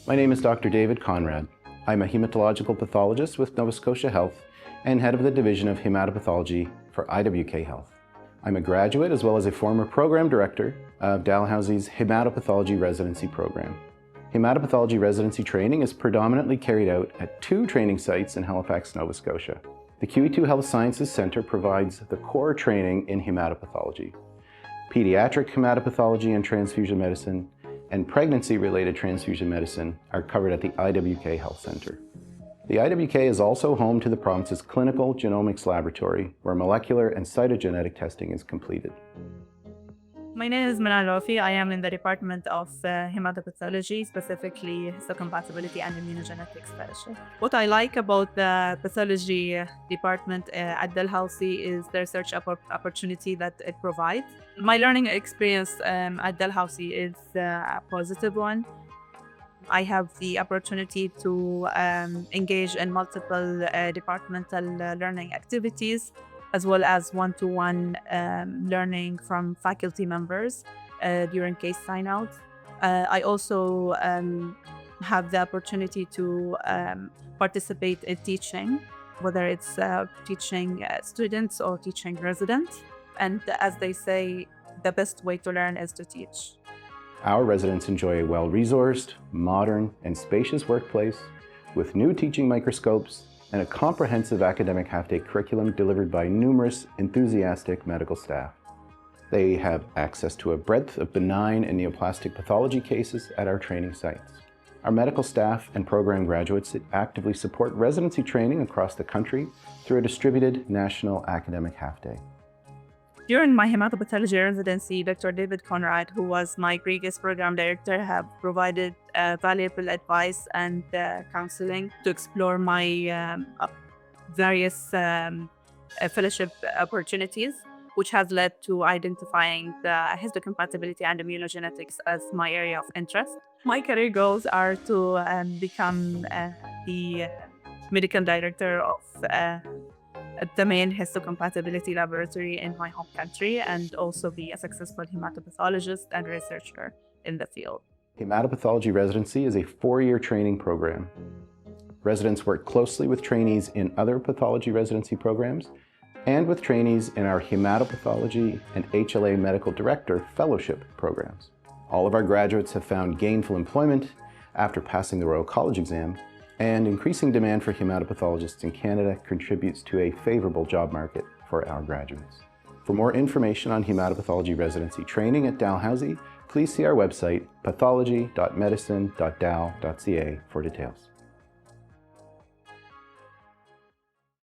My name is Dr. David Conrad. I'm a hematological pathologist with Nova Scotia Health and head of the Division of Hematopathology for IWK Health. I'm a graduate as well as a former program director of Dalhousie's Hematological Residency program. Hematopathology residency training is predominantly carried out at 2 training sites in Halifax, Nova Scotia. The QE2 Health Sciences Centre provides the core training in hematopathology. Pediatric hematopathology and transfusion medicine and pregnancy-related transfusion medicine are covered at the IWK Health Centre. The IWK is also home to the province's clinical genomics laboratory, where molecular and cytogenetic testing is completed. My name is Dalhousie. I am in the Department of Hematopathology, specifically histocompatibility and immunogenetics fellowship. What I like about the pathology department at Dalhousie is the research opportunity that it provides. My learning experience at Dalhousie is a positive one. I have the opportunity to engage in multiple departmental learning activities, as well as one-to-one learning from faculty members during case sign-out. I also have the opportunity to participate in teaching, whether it's teaching students or teaching residents. And as they say, the best way to learn is to teach. Our residents enjoy a well-resourced, modern, and spacious workplace with new teaching microscopes and a comprehensive academic half-day curriculum delivered by numerous enthusiastic medical staff. They have access to a breadth of benign and neoplastic pathology cases at our training sites. Our medical staff and program graduates actively support residency training across the country through a distributed national academic half-day. During my hematopathology residency, Dr. David Conrad, who was my previous program director, have provided valuable advice and counseling to explore my various fellowship opportunities, which has led to identifying the histocompatibility and immunogenetics as my area of interest. My career goals are to become the medical director of the main histocompatibility laboratory in my home country, and also be a successful hematopathologist and researcher in the field. Hematopathology residency is a 4-year training program. Residents work closely with trainees in other pathology residency programs and with trainees in our hematopathology and HLA medical director fellowship programs. All of our graduates have found gainful employment after passing the Royal College exam, and increasing demand for hematopathologists in Canada contributes to a favorable job market for our graduates. For more information on hematopathology residency training at Dalhousie, please see our website pathology.medicine.dal.ca for details.